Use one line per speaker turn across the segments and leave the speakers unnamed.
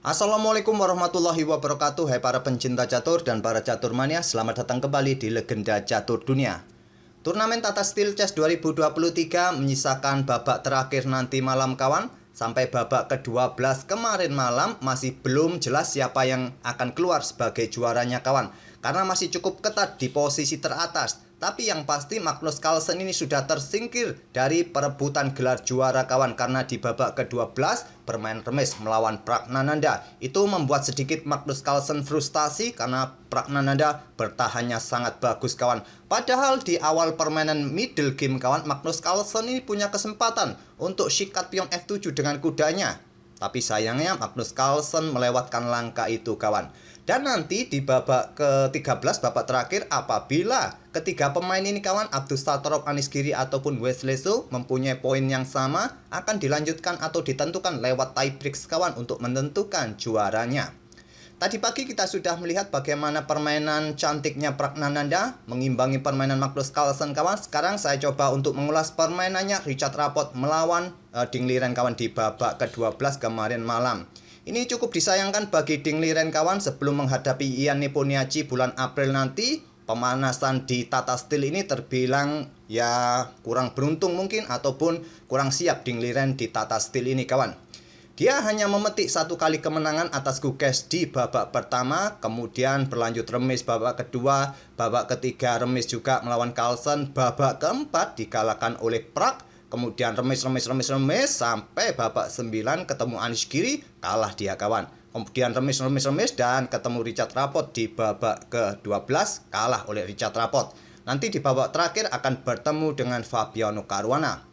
Assalamualaikum warahmatullahi wabarakatuh. Hai para pencinta catur dan para catur mania, selamat datang kembali di Legenda Catur Dunia. Turnamen Tata Steel Chess 2023 menyisakan babak terakhir nanti malam kawan. Sampai babak ke-12 kemarin malam masih belum jelas siapa yang akan keluar sebagai juaranya kawan, karena masih cukup ketat di posisi teratas. Tapi yang pasti Magnus Carlsen ini sudah tersingkir dari perebutan gelar juara kawan, karena di babak ke-12 bermain remis melawan Praggnanandhaa. Itu membuat sedikit Magnus Carlsen frustasi karena Praggnanandhaa bertahannya sangat bagus kawan. Padahal di awal permainan middle game kawan, Magnus Carlsen ini punya kesempatan untuk sikat pion F7 dengan kudanya. Tapi sayangnya Magnus Carlsen melewatkan langkah itu kawan. Dan nanti di babak ke-13, babak terakhir, apabila ketiga pemain ini kawan, Abdusattorov, Anish Giri ataupun Wesley So mempunyai poin yang sama, akan dilanjutkan atau ditentukan lewat tie break kawan untuk menentukan juaranya. Tadi pagi kita sudah melihat bagaimana permainan cantiknya Praggnanandhaa mengimbangi permainan Magnus Carlsen kawan. Sekarang saya coba untuk mengulas permainannya Richard Rapport melawan Ding Liren kawan di babak ke-12 kemarin malam. Ini cukup disayangkan bagi Ding Liren kawan, sebelum menghadapi Ian Nepomniachtchi bulan April nanti. Pemanasan di Tata Steel ini terbilang ya kurang beruntung mungkin, ataupun kurang siap Ding Liren di Tata Steel ini kawan. Dia hanya memetik satu kali kemenangan atas Gukesh di babak pertama, kemudian berlanjut remis babak kedua, babak ketiga remis juga melawan Carlsen, babak keempat dikalahkan oleh Prag, kemudian remis sampai babak 9 ketemu Anish Giri, kalah dia kawan. Kemudian remis dan ketemu Richard Rapport di babak ke-12, kalah oleh Richard Rapport. Nanti di babak terakhir akan bertemu dengan Fabiano Caruana.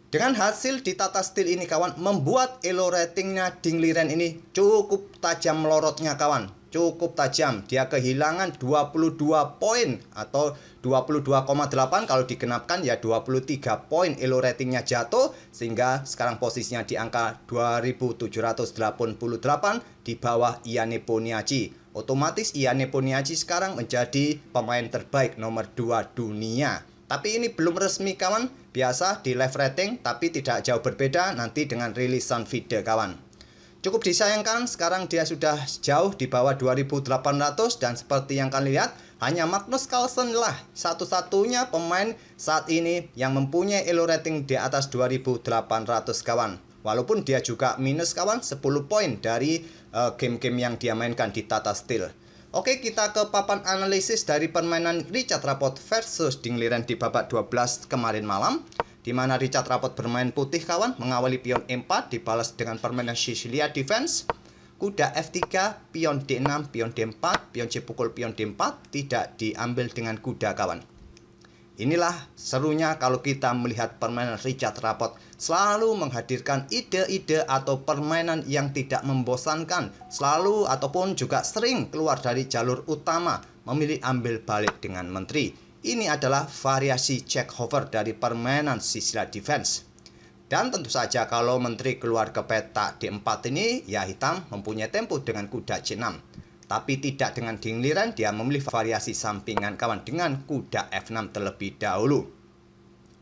Dengan hasil di Tata Steel ini kawan, membuat elo ratingnya Ding Liren ini cukup tajam melorotnya kawan. Cukup tajam, dia kehilangan 22 poin atau 22,8, kalau digenapkan ya 23 poin elo ratingnya jatuh, sehingga sekarang posisinya di angka 2788 di bawah Ian Nepomniachtchi. Otomatis Ian Nepomniachtchi sekarang menjadi pemain terbaik nomor 2 dunia. Tapi ini belum resmi kawan, biasa di live rating, tapi tidak jauh berbeda nanti dengan rilisan FIDE kawan. Cukup disayangkan sekarang dia sudah jauh di bawah 2800, dan seperti yang kalian lihat, hanya Magnus Carlsen lah satu-satunya pemain saat ini yang mempunyai elo rating di atas 2800 kawan. Walaupun dia juga minus kawan 10 poin dari game-game yang dia mainkan di Tata Steel. Oke, kita ke papan analisis dari permainan Richard Rapport versus Ding Liren di babak 12 kemarin malam, di mana Richard Rapport bermain putih kawan, mengawali pion E4 dibalas dengan permainan Sicilia defense, kuda F3, pion D6, pion D4, pion C pukul pion D4, tidak diambil dengan kuda kawan. Inilah serunya kalau kita melihat permainan Richard Rapport, selalu menghadirkan ide-ide atau permainan yang tidak membosankan, selalu ataupun juga sering keluar dari jalur utama, memilih ambil balik dengan menteri. Ini adalah variasi check hover dari permainan Sicilia defense. Dan tentu saja kalau menteri keluar ke peta D4 ini, ya hitam mempunyai tempo dengan kuda C6. Tapi tidak dengan Ding Liren, dia memilih variasi sampingan kawan dengan kuda F6 terlebih dahulu.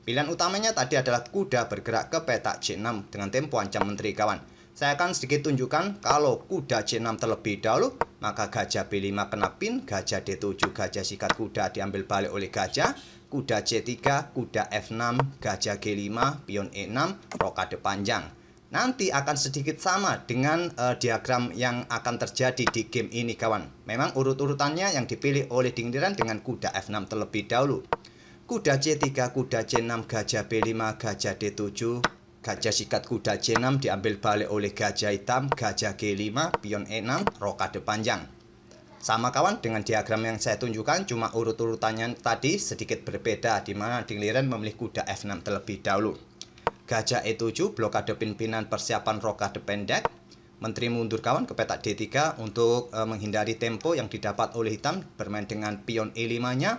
Pilihan utamanya tadi adalah kuda bergerak ke peta C6 dengan tempo ancam menteri kawan. Saya akan sedikit tunjukkan kalau kuda C6 terlebih dahulu, maka gajah B5 kena pin, gajah D7, gajah sikat kuda diambil balik oleh gajah, kuda C3, kuda F6, gajah G5, pion E6, rokade panjang. Nanti akan sedikit sama dengan diagram yang akan terjadi di game ini kawan. Memang urut-urutannya yang dipilih oleh Ding Liren dengan kuda F6 terlebih dahulu. Kuda C3, kuda C6, gajah B5, gajah D7, gajah sikat kuda C6 diambil balik oleh gajah hitam, gajah G5, pion E6, rokade panjang. Sama kawan dengan diagram yang saya tunjukkan, cuma urut-urutannya tadi sedikit berbeda, di mana Ding Liren memilih kuda F6 terlebih dahulu. Gajah E7, blokade pimpinan persiapan rokade pendek. Menteri mundur kawan ke peta D3 untuk menghindari tempo yang didapat oleh hitam, bermain dengan pion E5-nya.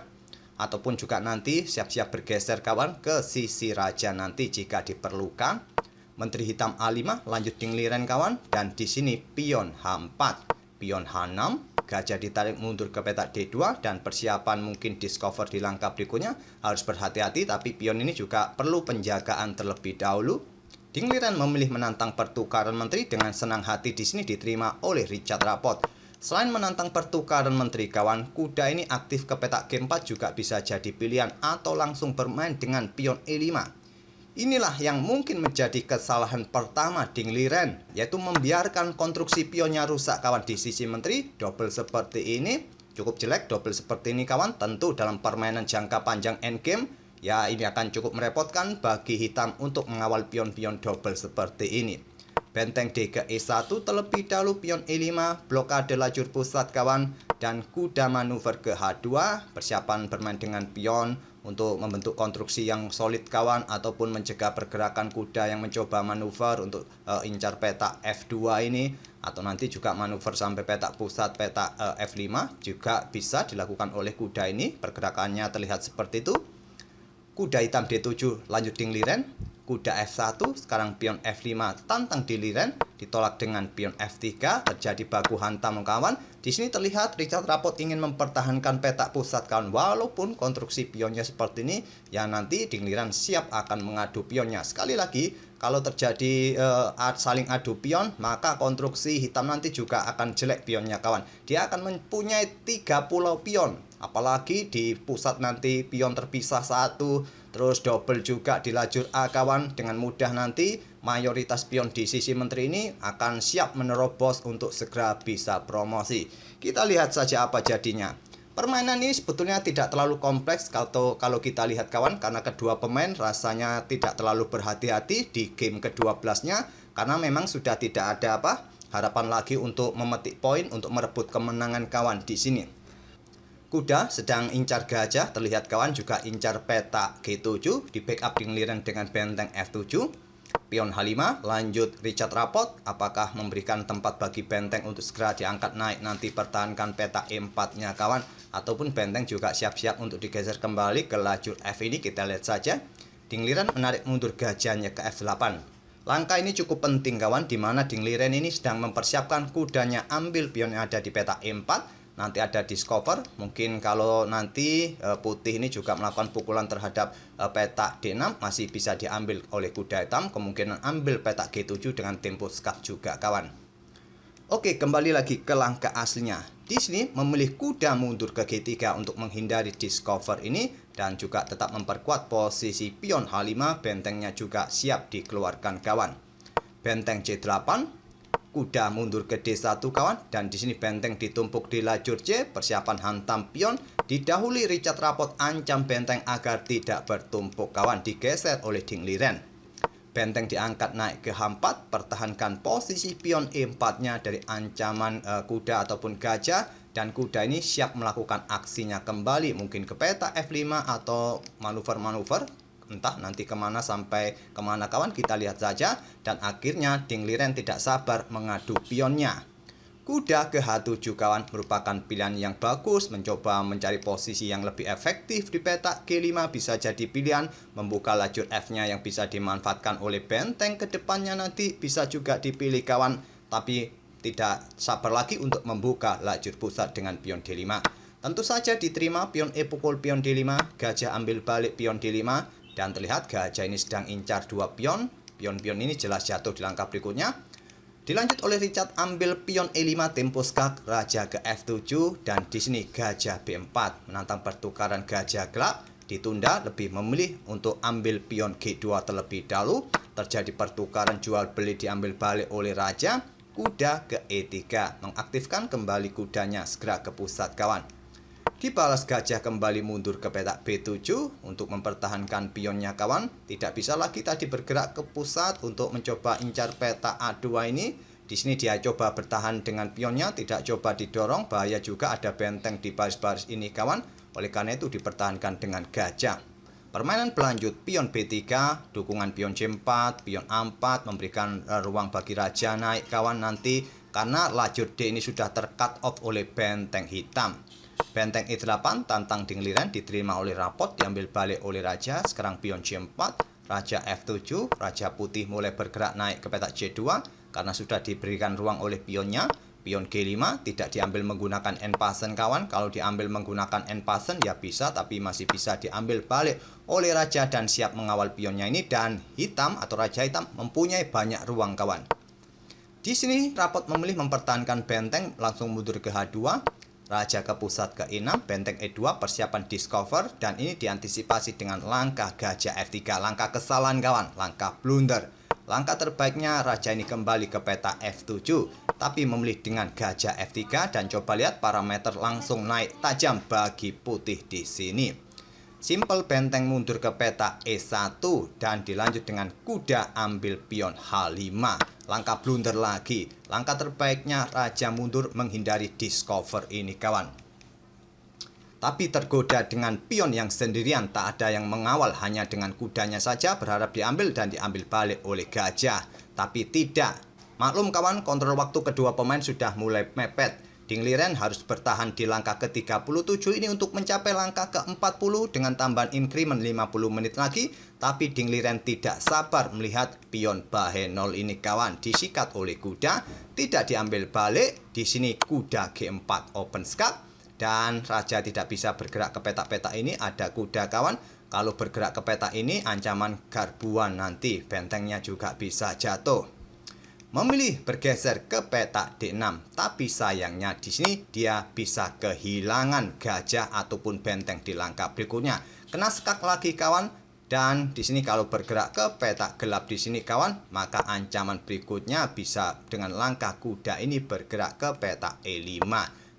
Ataupun juga nanti siap-siap bergeser kawan ke sisi raja nanti jika diperlukan. Menteri hitam A5, lanjut Ding Liren kawan. Dan di sini pion H4, pion H6. Gajah ditarik mundur ke peta D2, dan persiapan mungkin discover di langkah berikutnya. Harus berhati-hati, tapi pion ini juga perlu penjagaan terlebih dahulu. Dingliren memilih menantang pertukaran menteri dengan senang hati di sini diterima oleh Richard Rapport. Selain menantang pertukaran menteri kawan, kuda ini aktif ke petak G4 juga bisa jadi pilihan atau langsung bermain dengan pion E5. Inilah yang mungkin menjadi kesalahan pertama Dingliren, yaitu membiarkan konstruksi pionnya rusak kawan di sisi menteri. Double seperti ini cukup jelek, double seperti ini kawan. Tentu dalam permainan jangka panjang endgame, ya ini akan cukup merepotkan bagi hitam untuk mengawal pion-pion double seperti ini. Benteng D ke E1 terlebih dahulu pion E5, blokade lajur pusat kawan, dan kuda manuver ke H2, persiapan bermain dengan pion untuk membentuk konstruksi yang solid kawan, ataupun mencegah pergerakan kuda yang mencoba manuver untuk incar petak F2 ini, atau nanti juga manuver sampai petak pusat petak F5 juga bisa dilakukan oleh kuda ini. Pergerakannya terlihat seperti itu. Kuda hitam D7 lanjut Dingliren. Kuda F1 sekarang pion F5 tantang Dingliren, ditolak dengan pion F3, terjadi baku hantam kawan. Di sini terlihat Richard Rapport ingin mempertahankan petak pusat kawan, walaupun konstruksi pionnya seperti ini, ya nanti Dingliren siap akan mengadu pionnya. Sekali lagi, kalau terjadi saling adu pion, maka konstruksi hitam nanti juga akan jelek pionnya kawan. Dia akan mempunyai 3 pulau pion. Apalagi di pusat nanti pion terpisah satu, terus double juga di lajur A kawan. Dengan mudah nanti mayoritas pion di sisi menteri ini akan siap menerobos untuk segera bisa promosi. Kita lihat saja apa jadinya. Permainan ini sebetulnya tidak terlalu kompleks kalau kita lihat kawan, karena kedua pemain rasanya tidak terlalu berhati-hati di game ke-12-nya, karena memang sudah tidak ada harapan lagi untuk memetik poin untuk merebut kemenangan kawan di sini. Kuda sedang incar gajah, terlihat kawan juga incar petak G7, di backup Dingliren dengan benteng F7. Pion H5 lanjut Richard Rapport, apakah memberikan tempat bagi benteng untuk segera diangkat naik nanti pertahankan petak E4-nya kawan, ataupun benteng juga siap-siap untuk digeser kembali ke lajur F ini. Kita lihat saja. Dingliren menarik mundur gajahnya ke F8. Langkah ini cukup penting kawan, di mana Dingliren ini sedang mempersiapkan kudanya ambil pion yang ada di petak E4. Nanti ada discover, mungkin kalau nanti putih ini juga melakukan pukulan terhadap petak D6, masih bisa diambil oleh kuda hitam, kemungkinan ambil petak G7 dengan tempo skak juga kawan. Oke, kembali lagi ke langkah aslinya. Di sini memilih kuda mundur ke G3 untuk menghindari discover ini, dan juga tetap memperkuat posisi pion H5, bentengnya juga siap dikeluarkan kawan. Benteng C8, kuda mundur ke D1 kawan, dan di sini benteng ditumpuk di lajur C, persiapan hantam pion. Didahului Richard Rapport ancam benteng agar tidak bertumpuk kawan, digeser oleh Dingliren. Benteng diangkat naik ke H4, pertahankan posisi pion E4-nya dari ancaman kuda ataupun gajah, dan kuda ini siap melakukan aksinya kembali, mungkin ke petak F5 atau manuver-manuver. Entah nanti kemana sampai kemana kawan, kita lihat saja. Dan akhirnya Dingliren tidak sabar mengadu pionnya. Kuda ke H7 kawan merupakan pilihan yang bagus, mencoba mencari posisi yang lebih efektif di petak G5 bisa jadi pilihan, membuka lajur F-nya yang bisa dimanfaatkan oleh benteng ke depannya nanti bisa juga dipilih kawan, tapi tidak sabar lagi untuk membuka lajur pusat dengan pion D5. Tentu saja diterima pion E pukul pion D5, gajah ambil balik pion D5, dan terlihat gajah ini sedang incar 2 pion. Pion-pion ini jelas jatuh di langkah berikutnya. Dilanjut oleh Richard ambil pion E5 tempo skak, raja ke F7, dan di sini gajah B4 menantang pertukaran gajah gelap. Ditunda, lebih memilih untuk ambil pion G2 terlebih dahulu. Terjadi pertukaran jual beli, diambil balik oleh raja. Kuda ke E3 mengaktifkan kembali kudanya segera ke pusat kawan. Dibalas gajah kembali mundur ke petak B7 untuk mempertahankan pionnya kawan. Tidak bisa lagi tadi bergerak ke pusat untuk mencoba incar petak A2 ini. Di sini dia coba bertahan dengan pionnya, tidak coba didorong, bahaya juga ada benteng di baris-baris ini kawan. Oleh karena itu dipertahankan dengan gajah. Permainan berlanjut, pion B3, dukungan pion C4, pion A4 memberikan ruang bagi raja naik kawan nanti, karena lajur D ini sudah ter-cut off oleh benteng hitam. Benteng E8 tantang Dingliren diterima oleh Rapport, diambil balik oleh raja. Sekarang pion C4, raja F7, raja putih mulai bergerak naik ke petak C2 karena sudah diberikan ruang oleh pionnya. Pion G5 tidak diambil menggunakan end pasen kawan. Kalau diambil menggunakan end pasen ya bisa, tapi masih bisa diambil balik oleh raja dan siap mengawal pionnya ini. Dan hitam atau raja hitam mempunyai banyak ruang kawan. Di sini rapot memilih mempertahankan benteng, langsung mundur ke H2. Raja ke pusat ke E6, benteng E2, persiapan discover. Dan ini diantisipasi dengan langkah gajah F3. Langkah kesalahan kawan, langkah blunder. Langkah terbaiknya raja ini kembali ke peta F7, tapi memilih dengan gajah F3. Dan coba lihat parameter langsung naik tajam bagi putih di sini. Simple benteng mundur ke peta E1 dan dilanjut dengan kuda ambil pion H5. Langkah blunder lagi. Langkah terbaiknya raja mundur menghindari discover ini kawan. Tapi tergoda dengan pion yang sendirian, tak ada yang mengawal, hanya dengan kudanya saja berharap diambil dan diambil balik oleh gajah. Tapi tidak. Maklum kawan, kontrol waktu kedua pemain sudah mulai mepet. Ding Liren harus bertahan di langkah ke-37 ini untuk mencapai langkah ke-40 dengan tambahan increment 50 menit lagi. Tapi Ding Liren tidak sabar melihat pion Bahe 0 ini kawan. Disikat oleh kuda, tidak diambil balik. Di sini kuda G4 open skak. Dan raja tidak bisa bergerak ke peta-peta ini. Ada kuda kawan. Kalau bergerak ke peta ini ancaman garbuan nanti. Bentengnya juga bisa jatuh. Memilih bergeser ke peta D6, tapi sayangnya di sini dia bisa kehilangan gajah ataupun benteng di langkah berikutnya. Kena skak lagi kawan, dan di sini kalau bergerak ke peta gelap di sini kawan, maka ancaman berikutnya bisa dengan langkah kuda ini bergerak ke peta E5.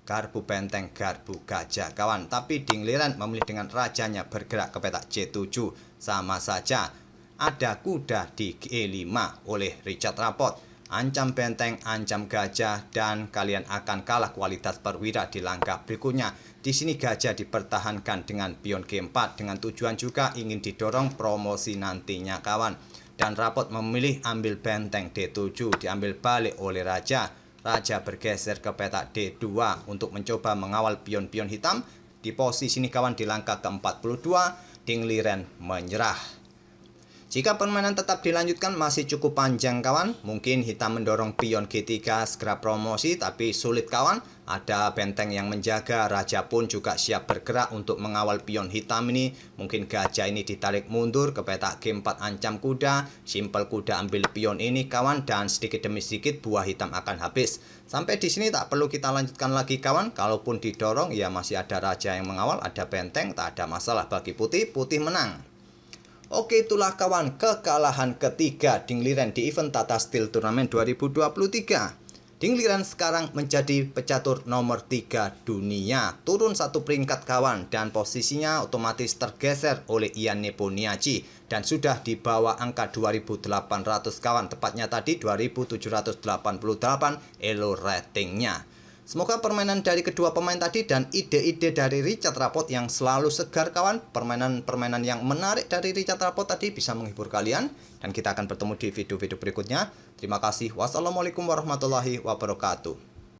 Garbu benteng, garbu gajah kawan. Tapi Ding Liren memilih dengan rajanya bergerak ke peta C7, sama saja. Ada kuda di E5 oleh Richard Rapport. Ancam benteng, ancam gajah, dan kalian akan kalah kualitas perwira di langkah berikutnya. Di sini gajah dipertahankan dengan pion G4 dengan tujuan juga ingin didorong promosi nantinya kawan. Dan Rapport memilih ambil benteng D7, diambil balik oleh raja. Raja bergeser ke peta D2 untuk mencoba mengawal pion-pion hitam. Di posisi ini kawan di langkah ke-42, Ding Liren menyerah. Jika permainan tetap dilanjutkan masih cukup panjang kawan. Mungkin hitam mendorong pion G3 segera promosi, tapi sulit kawan. Ada benteng yang menjaga, raja pun juga siap bergerak untuk mengawal pion hitam ini. Mungkin gajah ini ditarik mundur ke peta G4 ancam kuda. Simple kuda ambil pion ini kawan, dan sedikit demi sedikit buah hitam akan habis. Sampai di sini tak perlu kita lanjutkan lagi kawan. Kalaupun didorong ya masih ada raja yang mengawal, ada benteng, tak ada masalah bagi putih. Putih menang. Oke, itulah kawan kekalahan ketiga Ding Liren di event Tata Steel Turnamen 2023. Ding Liren sekarang menjadi pecatur nomor 3 dunia. Turun satu peringkat kawan, dan posisinya otomatis tergeser oleh Ian Nepomniachtchi. Dan sudah di bawah angka 2800 kawan. Tepatnya tadi 2788 elo ratingnya. Semoga permainan dari kedua pemain tadi dan ide-ide dari Richard Rapport yang selalu segar kawan, permainan-permainan yang menarik dari Richard Rapport tadi bisa menghibur kalian. Dan kita akan bertemu di video-video berikutnya. Terima kasih. Wassalamualaikum warahmatullahi wabarakatuh.